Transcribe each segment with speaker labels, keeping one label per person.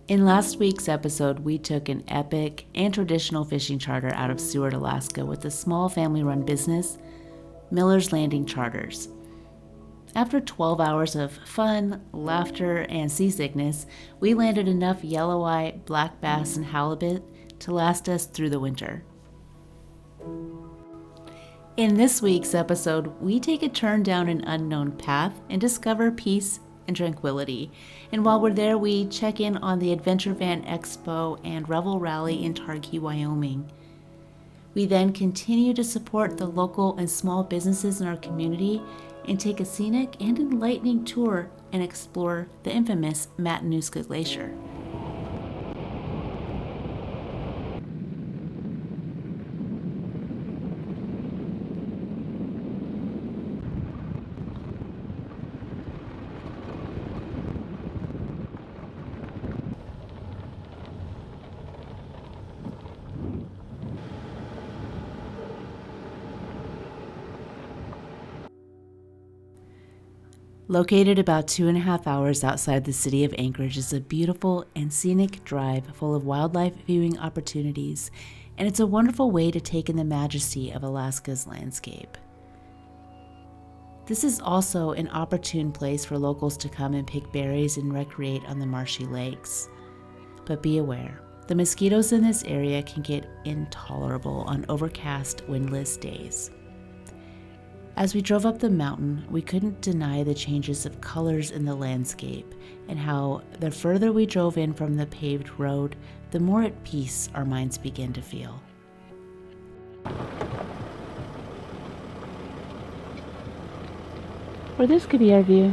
Speaker 1: In last week's episode, we took an epic and traditional fishing charter out of Seward, Alaska with a small family-run business, Miller's Landing Charters. After 12 hours of fun, laughter, and seasickness, we landed enough yellow-eye, black bass, and halibut to last us through the winter. In this week's episode, we take a turn down an unknown path and discover peace and tranquility. And while we're there, we check in on the Adventure Van Expo and Revel Rally in Targhee, Wyoming. We then continue to support the local and small businesses in our community and take a scenic and enlightening tour and explore the infamous Matanuska Glacier. Located about 2.5 hours outside the city of Anchorage is a beautiful and scenic drive full of wildlife viewing opportunities, and it's a wonderful way to take in the majesty of Alaska's landscape. This is also an opportune place for locals to come and pick berries and recreate on the marshy lakes. But be aware, the mosquitoes in this area can get intolerable on overcast, windless days. As we drove up the mountain, we couldn't deny the changes of colors in the landscape and how the further we drove in from the paved road, the more at peace our minds began to feel. Or this could be our view.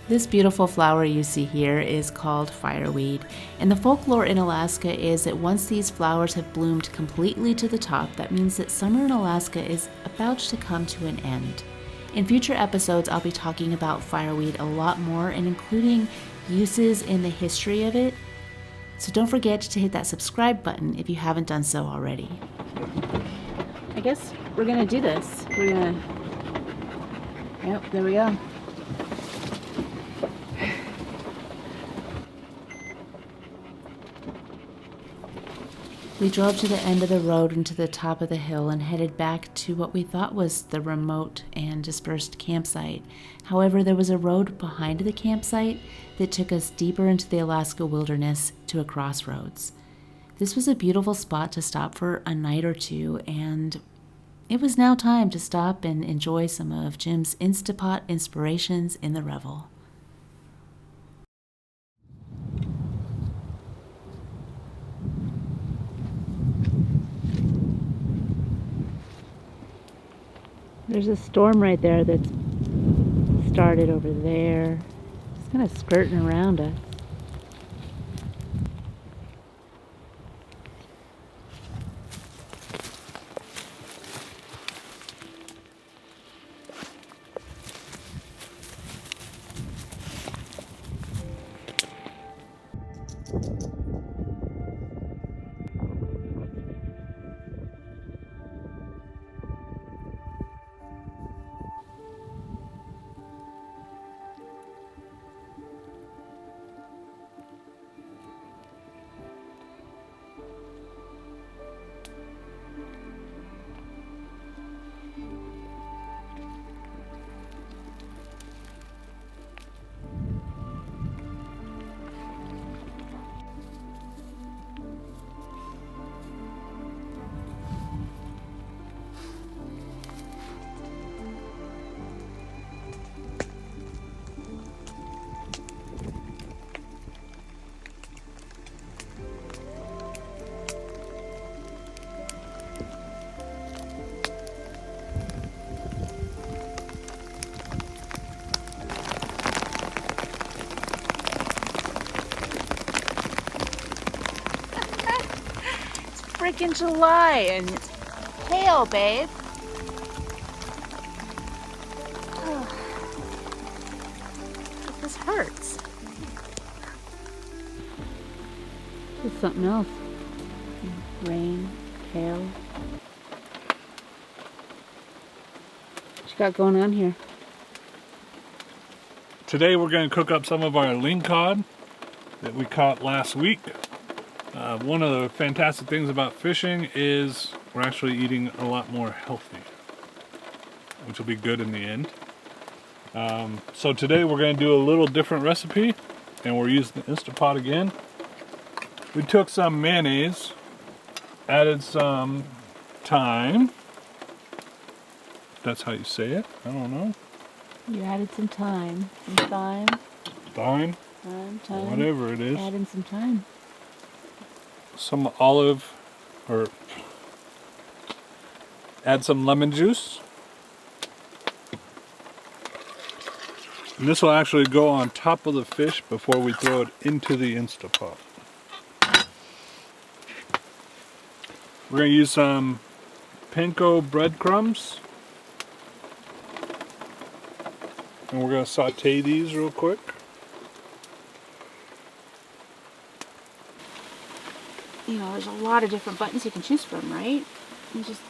Speaker 1: This beautiful flower you see here is called fireweed, and the folklore in Alaska is that once these flowers have bloomed completely to the top, that means that summer in Alaska is about to come to an end. In future episodes, I'll be talking about fireweed a lot more and including uses in the history of it, so don't forget to hit that subscribe button if you haven't done so already. I guess we're gonna do this. Yep, there we go. We drove to the end of the road and to the top of the hill and headed back to what we thought was the remote and dispersed campsite. However, there was a road behind the campsite that took us deeper into the Alaska wilderness to a crossroads. This was a beautiful spot to stop for a night or two, and it was now time to stop and enjoy some of Jim's Instapot inspirations in the Revel. There's a storm right there that's started over there. It's kind of skirting around us. Freaking July and it's hail, babe. Hearts. This is something else. Rain, hail. What you got going on here?
Speaker 2: Today we're going to cook up some of our lingcod that we caught last week. One of the fantastic things about fishing is we're actually eating a lot more healthy, which will be good in the end. So today we're going to do a little different recipe, and we're using the Instant Pot again. We took some mayonnaise, added some thyme. That's how you say it. I don't know.
Speaker 1: You added some thyme. Some thyme.
Speaker 2: Thyme.
Speaker 1: Thyme.
Speaker 2: Whatever it is.
Speaker 1: Adding some thyme.
Speaker 2: Some olive, or add some lemon juice. And this will actually go on top of the fish before we throw it into the Instant Pot. We're going to use some panko breadcrumbs. And we're going to saute these real quick.
Speaker 1: You know, there's a lot of different buttons you can choose from, right? You just,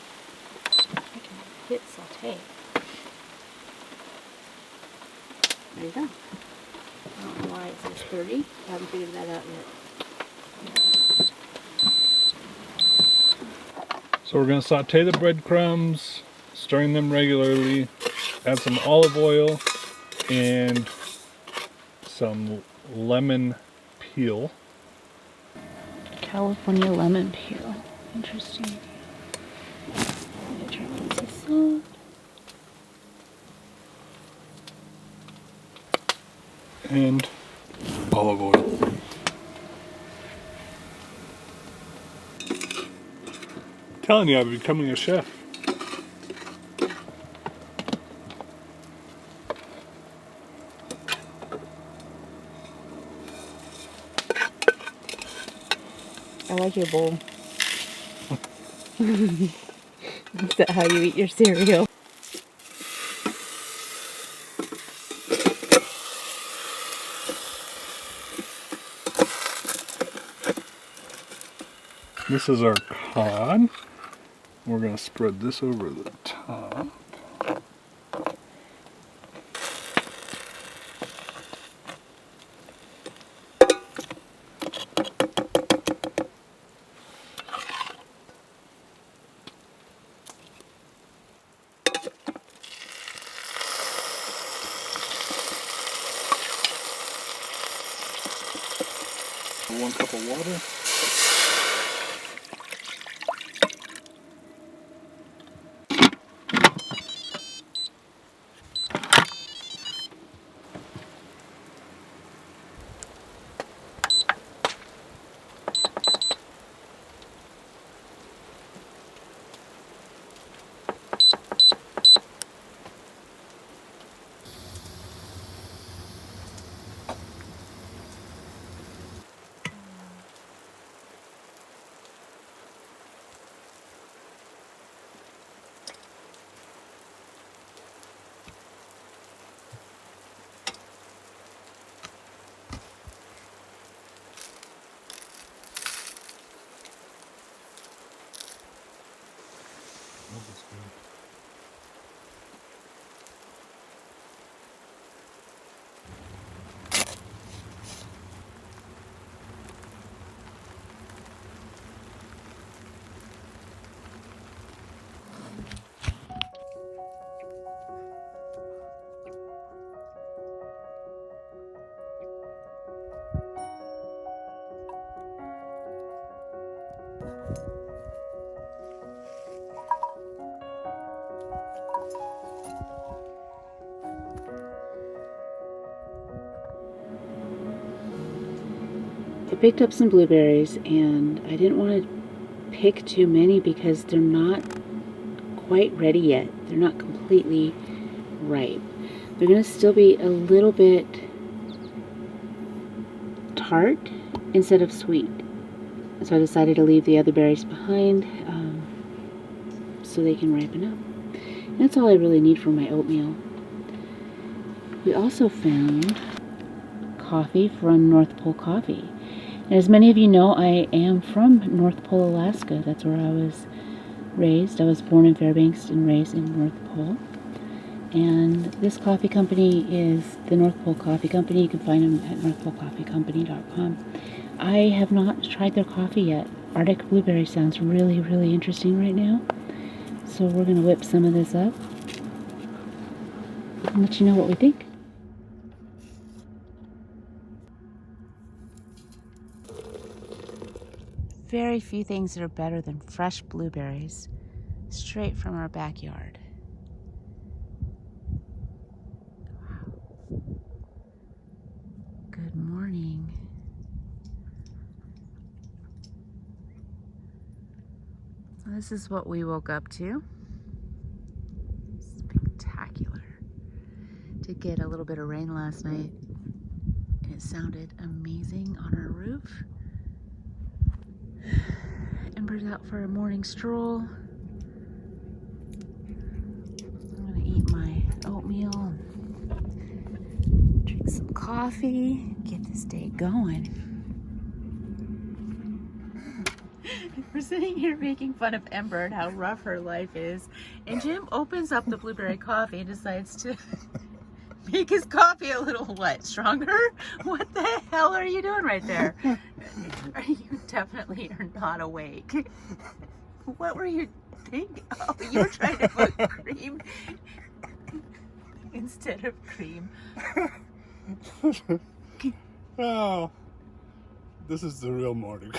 Speaker 1: I can hit saute. There you go. I don't know why it says 30. I haven't figured that out yet.
Speaker 2: So we're going to saute the breadcrumbs, stirring them regularly, add some olive oil and some lemon peel.
Speaker 1: California lemon peel. Interesting. I'm going to try to put this on.
Speaker 2: And olive oil. I'm telling you, I'm becoming a chef.
Speaker 1: I like your bowl. Is that how you eat your cereal?
Speaker 2: This is our cod. We're going to spread this over the top. One cup of water.
Speaker 1: I picked up some blueberries, and I didn't want to pick too many because they're not quite ready yet. They're not completely ripe. They're going to still be a little bit tart instead of sweet. So I decided to leave the other berries behind so they can ripen up. And that's all I really need for my oatmeal. We also found coffee from North Pole Coffee. And as many of you know, I am from North Pole, Alaska. That's where I was raised. I was born in Fairbanks and raised in North Pole. And this coffee company is the North Pole Coffee Company. You can find them at northpolecoffeecompany.com. I have not tried their coffee yet. Arctic blueberry sounds really, really interesting right now. So we're going to whip some of this up and let you know what we think. Very few things that are better than fresh blueberries straight from our backyard. Good morning. This is what we woke up to. Spectacular. Did get a little bit of rain last night, and it sounded amazing on our roof. Ember's out for a morning stroll. I'm gonna eat my oatmeal and drink some coffee, get this day going. We're sitting here making fun of Ember and how rough her life is, and Jim opens up the blueberry coffee and decides to make his coffee a little, what, stronger? What the hell are you doing right there? You definitely are not awake. What were you thinking? Oh, you were trying to put cream instead of cream.
Speaker 2: Oh, this is the real morning.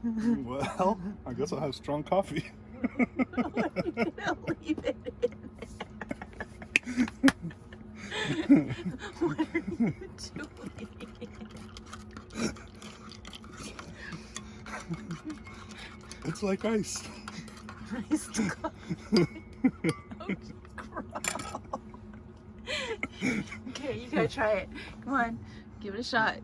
Speaker 2: Well, I guess I'll have strong coffee.
Speaker 1: What are you gonna leave it in? What are you doing?
Speaker 2: It's like ice.
Speaker 1: Iced coffee. Oh, gross. Okay, you gotta try it. Come on, give it a shot.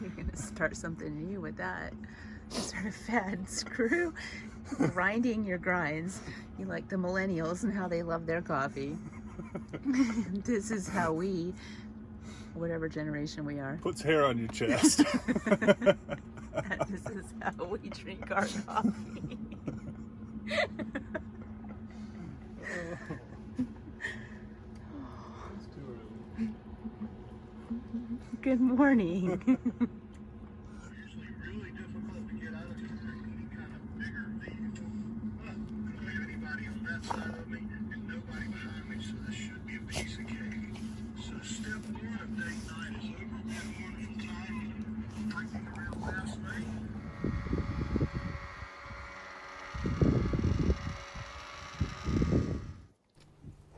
Speaker 1: You're gonna start something new with that. Start a fad. Screw grinding your grinds. You like the millennials and how they love their coffee. This is how we, whatever generation we are.
Speaker 2: Puts hair on your chest.
Speaker 1: This is how we drink our coffee. Good morning.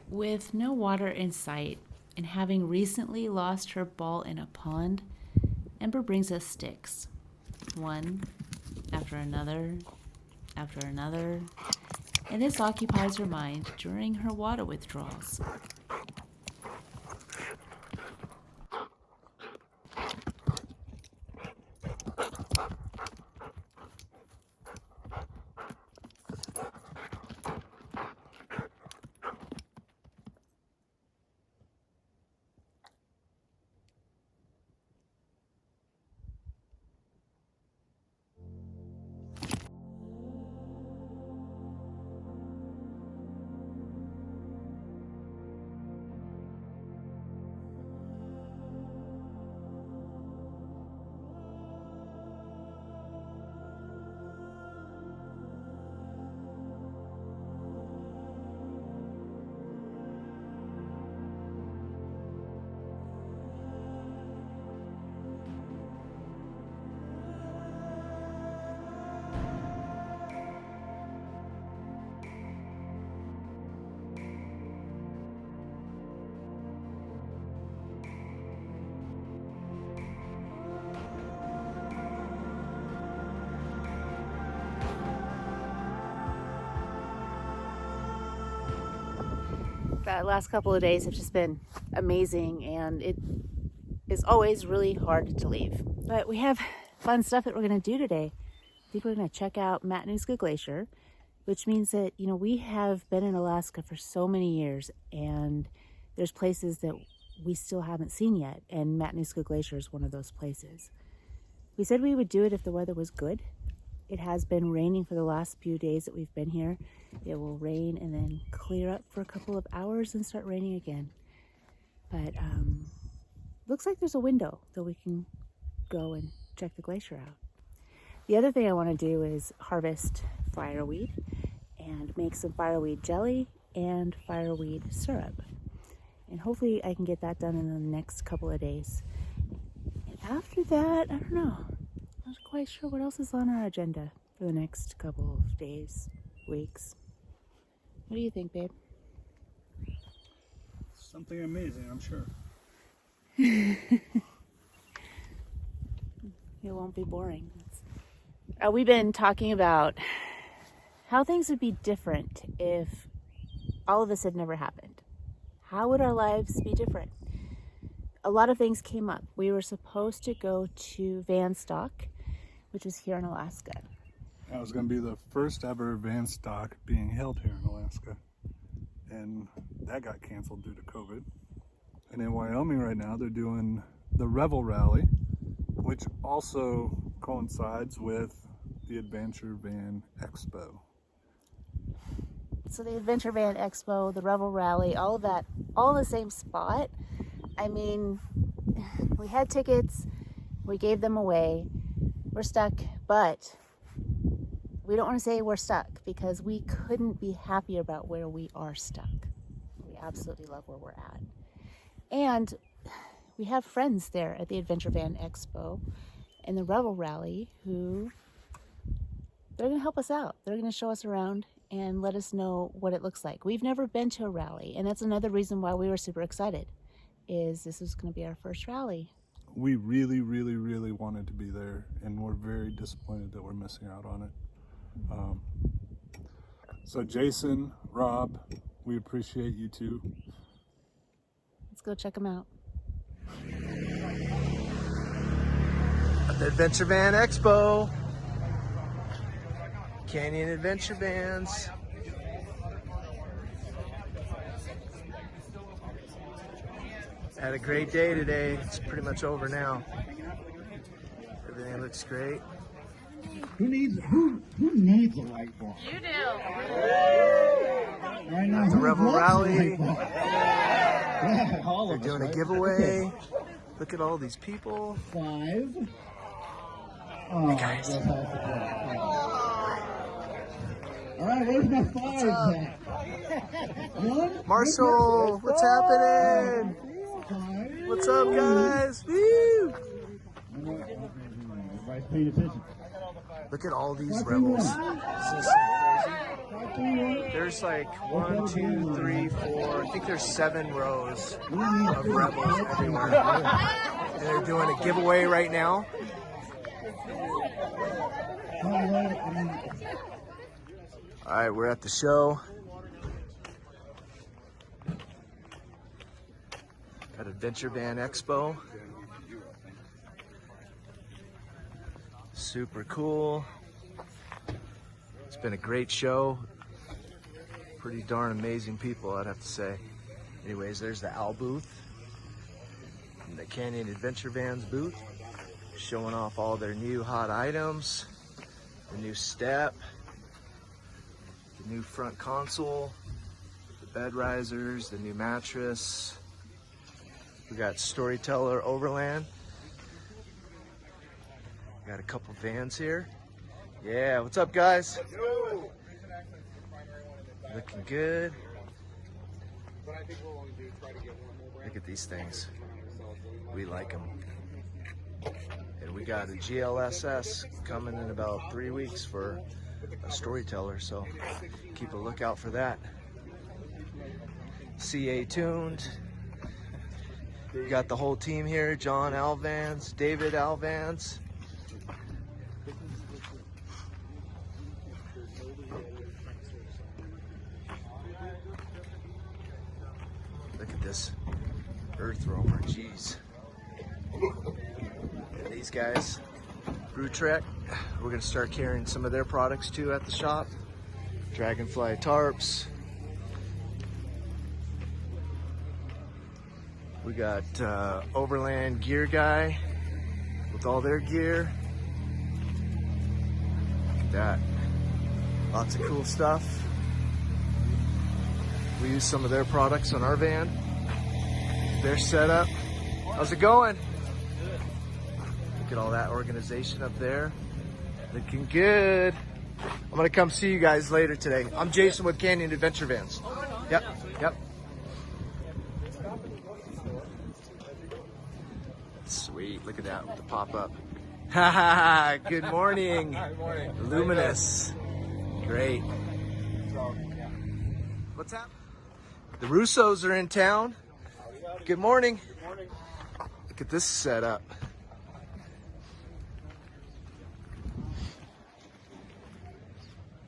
Speaker 1: With no water in sight and having recently lost her ball in a pond, Ember brings us sticks. One after another, and this occupies her mind during her water withdrawals. The last couple of days have just been amazing, and it is always really hard to leave. But we have fun stuff that we're going to do today. think we're going to check out Matanuska Glacier, which means that, you know, we have been in Alaska for so many years, and there's places that we still haven't seen yet, and Matanuska Glacier is one of those places. We said we would do it if the weather was good. It has been raining for the last few days that we've been here. It will rain and then clear up for a couple of hours and start raining again. But looks like there's a window that we can go and check the glacier out. The other thing I want to do is harvest fireweed and make some fireweed jelly and fireweed syrup. And hopefully I can get that done in the next couple of days. And after that, I don't know. I'm not quite sure what else is on our agenda for the next couple of days, weeks. What do you think, babe?
Speaker 2: Something amazing, I'm sure.
Speaker 1: It won't be boring. We've been talking about how things would be different if all of this had never happened. How would our lives be different? A lot of things came up. We were supposed to go to Van Stock, which is here in Alaska.
Speaker 2: That was going to be the first ever Van Stock being held here in Alaska. And that got canceled due to COVID. And in Wyoming right now, they're doing the Revel Rally, which also coincides with the Adventure Van Expo.
Speaker 1: So the Adventure Van Expo, the Revel Rally, all of that, all in the same spot. I mean, we had tickets, we gave them away, we're stuck, but we don't want to say we're stuck because we couldn't be happier about where we are stuck. We absolutely love where we're at. And we have friends there at the Adventure Van Expo and the Revel Rally who, they're going to help us out. They're going to show us around and let us know what it looks like. We've never been to a rally, and that's another reason why we were super excited, is this is going to be our first rally.
Speaker 2: We really, really, really wanted to be there, and we're very disappointed that we're missing out on it. So Jason, Rob, we appreciate you too.
Speaker 1: Let's go check them out.
Speaker 3: At the Adventure Van Expo. Canyon Adventure Vans. Had a great day today. It's pretty much over now. Everything looks great.
Speaker 4: Who needs a light bulb?
Speaker 1: You do.
Speaker 4: Right now,
Speaker 3: The Revel Rally.
Speaker 4: Yeah, all
Speaker 3: They're
Speaker 4: of us,
Speaker 3: doing a
Speaker 4: right?
Speaker 3: giveaway. Look at all these people.
Speaker 4: 5. Oh,
Speaker 3: Hey, guys.
Speaker 4: that's awesome. All right, where's my 5s at? 1.
Speaker 3: Marshall, what's happening?
Speaker 4: 5.
Speaker 3: What's up, guys? Woo!
Speaker 4: Everybody's paying attention.
Speaker 3: Look at all these rebels. This is so crazy. There's like 1, 2, 3, 4. I think there's 7 rows of rebels everywhere. And they're doing a giveaway right now. All right, we're at the show at Adventure Van Expo. Super cool. It's been a great show. Pretty darn amazing people, I'd have to say. Anyways, there's the Owl booth and the Canyon Adventure Vans booth, showing off all their new hot items, the new step, the new front console, the bed risers, the new mattress. We got Storyteller Overland. Got a couple vans here. Yeah, what's up, guys? Looking good. Look at these things. We like them. And we got a GLSS coming in about 3 weeks for a Storyteller, so keep a lookout for that. CA tuned. We got the whole team here: John Alvans, David Alvans. Look at this earth roamer, jeez. And these guys, Brew Trek, we're gonna start carrying some of their products too at the shop. Dragonfly tarps. We got Overland Gear Guy with all their gear. Look at that. Lots of cool stuff. We use some of their products on our van. Their setup. How's it going? Good. Look at all that organization up there. Looking good. I'm gonna come see you guys later today. I'm Jason with Canyon Adventure Vans. Yep, yep. Sweet, look at that with the pop-up. Ha ha ha, good morning. Good morning. Luminous. Great. What's happening? The Russos are in town. Good morning. Good morning. Look at this setup.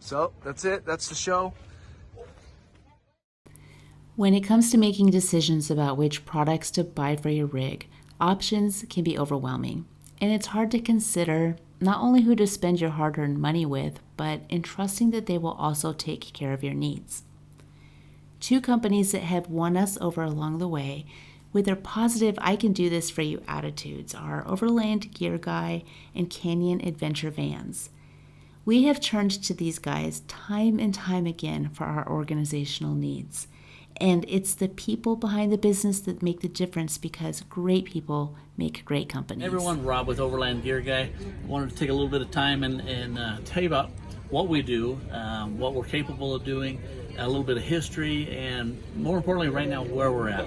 Speaker 3: So that's it. That's the show.
Speaker 1: When it comes to making decisions about which products to buy for your rig, options can be overwhelming. And it's hard to consider not only who to spend your hard-earned money with, but entrusting that they will also take care of your needs. Two companies that have won us over along the way with their positive "I can do this for you" attitudes are Overland Gear Guy and Canyon Adventure Vans. We have turned to these guys time and time again for our organizational needs. And it's the people behind the business that make the difference, because great people make great companies.
Speaker 5: Hey everyone, Rob with Overland Gear Guy. I wanted to take a little bit of time and tell you about what we do, what we're capable of doing, a little bit of history, and more importantly right now where we're at.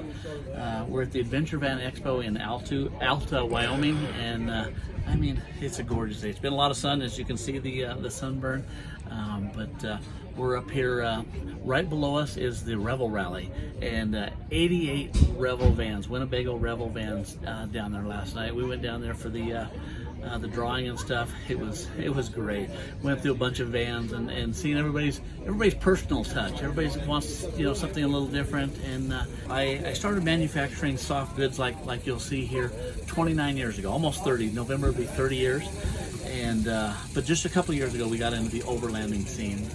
Speaker 5: We're at the Adventure Van Expo in Alta, Wyoming, and I mean, it's a gorgeous day. It's been a lot of sun, as you can see the sunburn, but we're up here. Right below us is the Revel Rally, and 88 Revel vans, Winnebago Revel vans down there last night. We went down there for the drawing and stuff. It was great. Went through a bunch of vans and seeing everybody's personal touch. Everybody wants something a little different. And I started manufacturing soft goods like you'll see here 29 years ago, almost 30. November will be 30 years. And but just a couple years ago we got into the overlanding scene.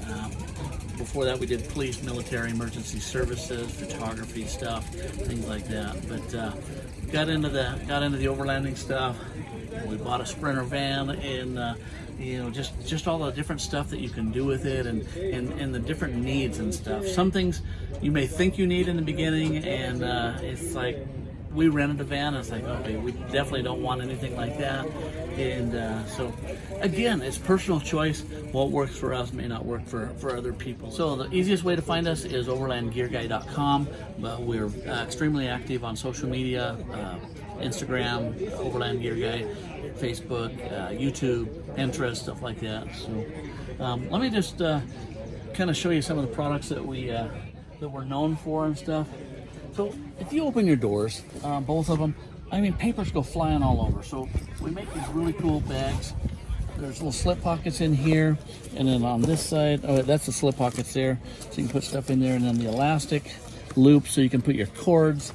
Speaker 5: Before that we did police, military, emergency services, photography stuff, things like that. But got into the overlanding stuff. We bought a Sprinter van, and just all the different stuff that you can do with it, and the different needs and stuff. Some things you may think you need in the beginning, and it's like we rented a van, and it's like, okay, we definitely don't want anything like that. And so again, it's personal choice. What works for us may not work for other people. So the easiest way to find us is overlandgearguy.com. But we're extremely active on social media, Instagram, Overland Gear Guy, Facebook, YouTube, Pinterest, stuff like that. So let me just kind of show you some of the products that we're known for and stuff. So if you open your doors, both of them, I mean, papers go flying all over. So we make these really cool bags. There's little slip pockets in here, and then on this side, that's the slip pockets there, so you can put stuff in there, and then the elastic loop, so you can put your cords,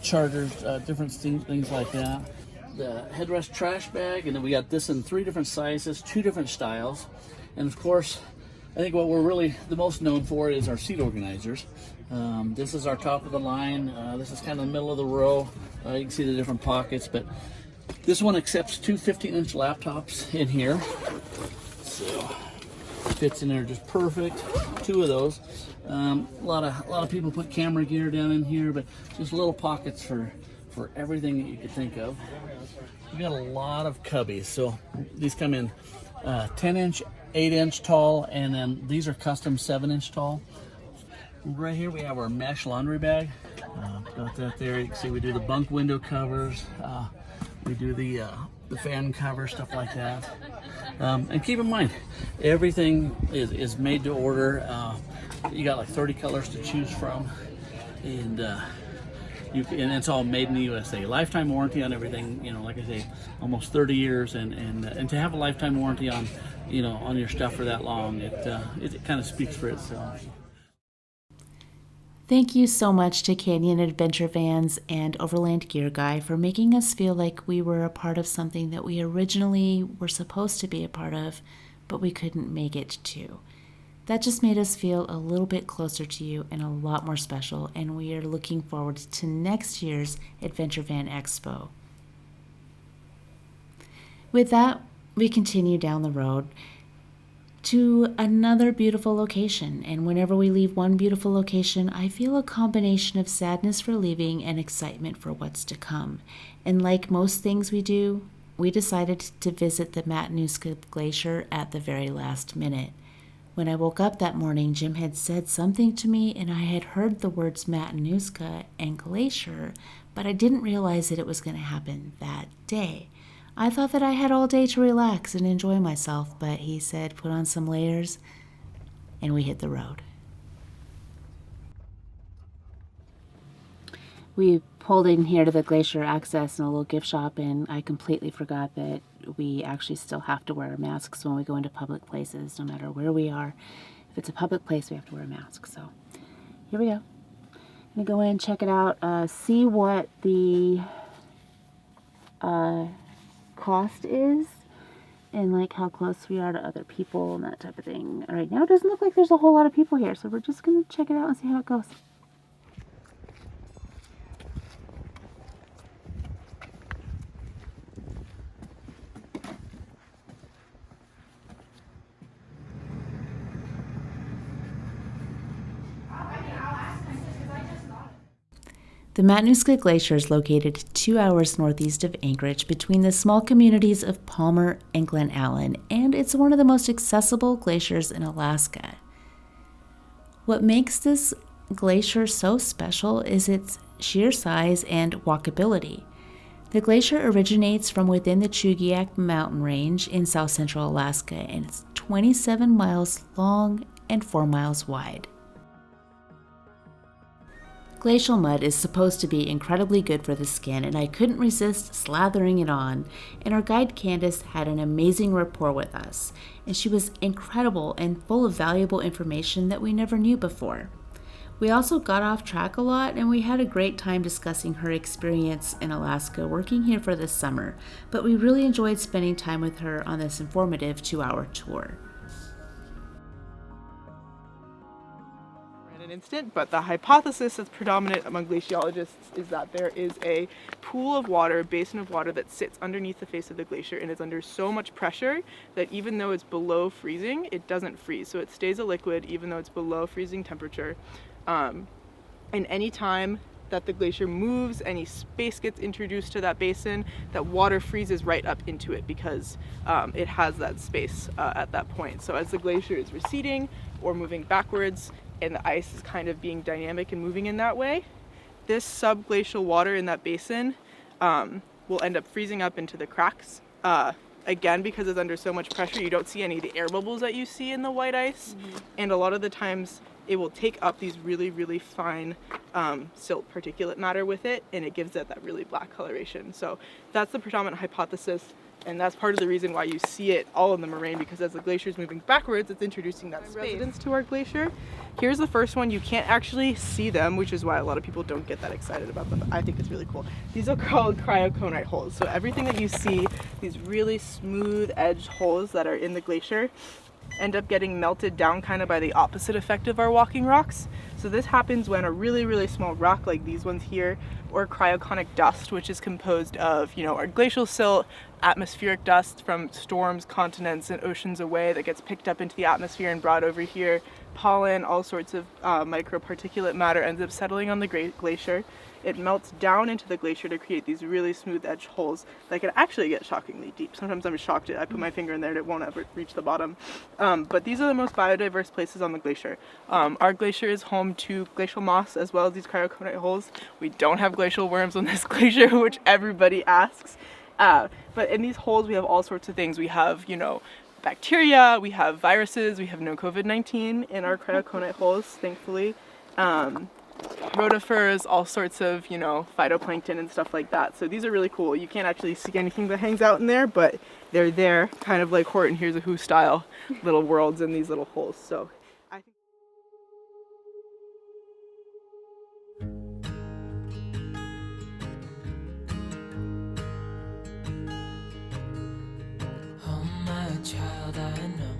Speaker 5: chargers, different things like that. The headrest trash bag, and then we got this in 3 different sizes, 2 different styles, and of course, I think what we're really the most known for is our seat organizers. This is our top of the line. This is kind of the middle of the row. You can see the different pockets, but this one accepts 2 15-inch laptops in here. So fits in there just perfect. 2 of those. A lot of people put camera gear down in here, but just little pockets for everything that you could think of. We got a lot of cubbies. So these come in 10-inch, 8-inch tall, and then these are custom 7-inch tall. Right here we have our mesh laundry bag. Got that there. You can see we do the bunk window covers. We do the fan cover, stuff like that. And keep in mind, everything is made to order. You got like 30 colors to choose from, and it's all made in the USA. Lifetime warranty on everything. Like I say, almost 30 years, and to have a lifetime warranty on your stuff for that long, it kind of speaks for itself.
Speaker 1: Thank you so much to Canyon Adventure Vans and Overland Gear Guy for making us feel like we were a part of something that we originally were supposed to be a part of, but we couldn't make it to. That just made us feel a little bit closer to you and a lot more special, and we are looking forward to next year's Adventure Van Expo. With that, we continue down the road to another beautiful location, and whenever we leave one beautiful location, I feel a combination of sadness for leaving and excitement for what's to come. And like most things we do, we decided to visit the Matanuska Glacier at the very last minute. When I woke up that morning, Jim had said something to me, and I had heard the words Matanuska and Glacier, but I didn't realize that it was going to happen that day. I thought that I had all day to relax and enjoy myself, but he said put on some layers, and we hit the road. We pulled in here to the Glacier Access in a little gift shop, and I completely forgot that we actually still have to wear masks when we go into public places, no matter where we are. If it's a public place, we have to wear a mask. So here we go. I'm going to go in, check it out, see what the cost is, and like how close we are to other people and that type of thing. Right now it doesn't look like there's a whole lot of people here, so we're just going to check it out and see how it goes. The Matanuska Glacier is located 2 hours northeast of Anchorage between the small communities of Palmer and Glen Allen, and it's one of the most accessible glaciers in Alaska. What makes this glacier so special is its sheer size and walkability. The glacier originates from within the Chugiak mountain range in south central Alaska, and it's 27 miles long and 4 miles wide. Glacial mud is supposed to be incredibly good for the skin, and I couldn't resist slathering it on, and our guide Candace had an amazing rapport with us, and she was incredible and full of valuable information that we never knew before. We also got off track a lot, and we had a great time discussing her experience in Alaska working here for this summer, but we really enjoyed spending time with her on this informative 2-hour tour.
Speaker 6: Instant, but the hypothesis that's predominant among glaciologists is that there is a pool of water, a basin of water that sits underneath the face of the glacier and is under so much pressure that even though it's below freezing, it doesn't freeze. So it stays a liquid even though it's below freezing temperature. And any time that the glacier moves, any space gets introduced to that basin, that water freezes right up into it because it has that space at that point. So as the glacier is receding or moving backwards, and the ice is kind of being dynamic and moving in that way, this subglacial water in that basin will end up freezing up into the cracks. Again, because it's under so much pressure, you don't see any of the air bubbles that you see in the white ice. And a lot of the times it will take up these really, really fine silt particulate matter with it, and it gives it that really black coloration. So that's the predominant hypothesis. And that's part of the reason why you see it all in the moraine, because as the glacier is moving backwards, it's introducing that residence to our glacier. Here's the first one. You can't actually see them, which is why a lot of people don't get that excited about them. I think it's really cool. These are called Cryokonite Holes. So everything that you see, these really smooth edged holes that are in the glacier, end up getting melted down kind of by the opposite effect of our walking rocks. So this happens when a really, really small rock like these ones here, or cryoconic dust, which is composed of, our glacial silt, atmospheric dust from storms, continents, and oceans away that gets picked up into the atmosphere and brought over here, pollen, all sorts of microparticulate matter ends up settling on the glacier. It melts down into the glacier to create these really smooth edged holes that can actually get shockingly deep. Sometimes I'm shocked I put my finger in there and it won't ever reach the bottom. But these are the most biodiverse places on the glacier. Our glacier is home to glacial moss as well as these cryokonite holes. We don't have glacial worms on this glacier, which everybody asks. But in these holes we have all sorts of things. We have, bacteria, we have viruses, we have no COVID-19 in our cryokonite holes, thankfully. Rotifers, all sorts of, phytoplankton and stuff like that. So these are really cool. You can't actually see anything that hangs out in there, but they're there, kind of like Horton Hears a Who style little worlds in these little holes. So I think
Speaker 7: child, I know.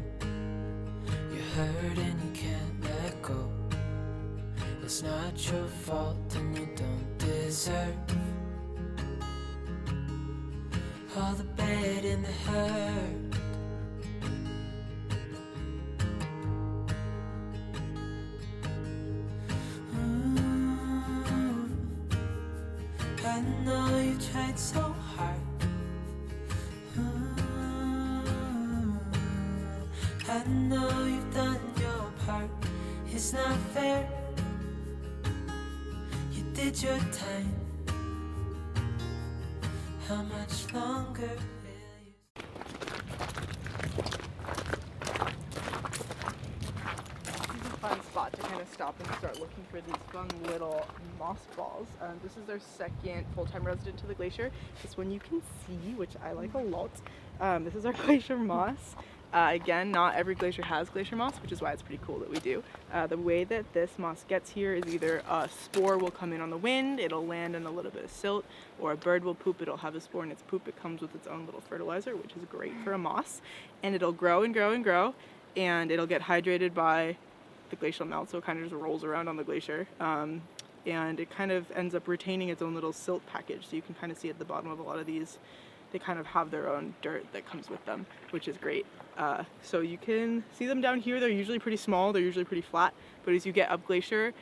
Speaker 7: You're hurt and you can't let go. It's not your fault and you don't deserve all the bad and the hurt. I know you tried so hard. I know you've done your part. It's not fair. You did your time. How much longer will you?
Speaker 6: This is a fun spot to kind of stop and start looking for these fun little moss balls. This is their second full-time resident to the glacier. This one you can see, which I like a lot. This is our Glacier Moss. Again, not every glacier has glacier moss, which is why it's pretty cool that we do. The way that this moss gets here is either a spore will come in on the wind, it'll land in a little bit of silt, or a bird will poop, it'll have a spore in its poop. It comes with its own little fertilizer, which is great for a moss. And it'll grow and grow and grow, and it'll get hydrated by the glacial melt, so it kind of just rolls around on the glacier. And it kind of ends up retaining its own little silt package. So you can kind of see at the bottom of a lot of these, they kind of have their own dirt that comes with them, which is great. So you can see them down here. They're usually pretty small, they're usually pretty flat, but as you get up glacier,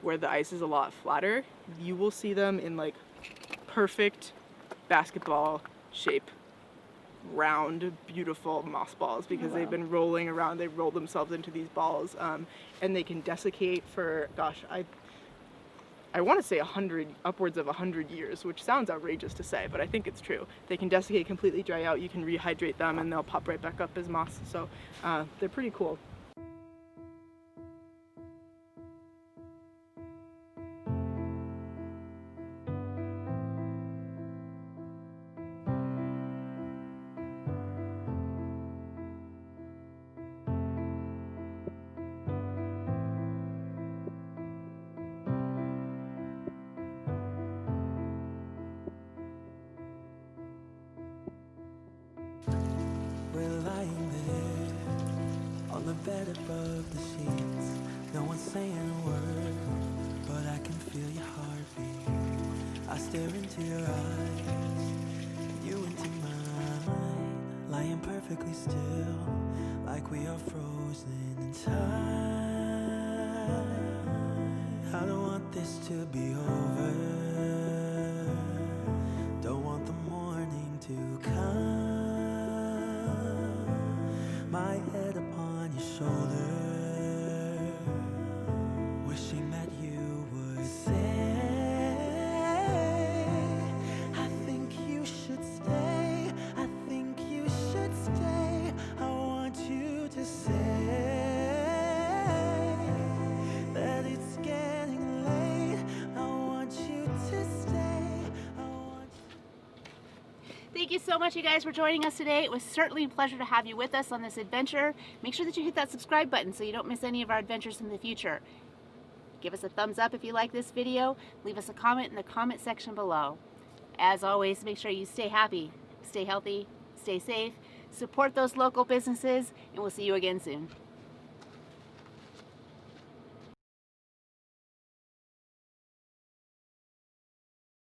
Speaker 6: where the ice is a lot flatter, you will see them in like perfect basketball shape, round, beautiful moss balls, because they've been rolling around, they roll themselves into these balls, and they can desiccate for, gosh, I want to say upwards of 100 years, which sounds outrageous to say, but I think it's true. They can desiccate, completely dry out, you can rehydrate them, and they'll pop right back up as moss. So they're pretty cool.
Speaker 7: We're lying there on the bed above the sheets. No one's saying a word, but I can feel your heartbeat. I stare into your eyes, you into mine, lying perfectly still, like we are frozen in time. I don't want this to be over, don't want the morning to come. My head upon your shoulder, wishing that you would say, I think you should stay, I think you should stay. I want you to say that it's getting late. I want you to stay. I want you.
Speaker 1: Thank you so much, you guys, for joining us today. It was certainly a pleasure to have you with us on this adventure. Make sure that you hit that subscribe button so you don't miss any of our adventures in the future. Give us a thumbs up if you like this video. Leave us a comment in the comment section below. As always, make sure you stay happy, stay healthy, stay safe, support those local businesses, and we'll see you again soon.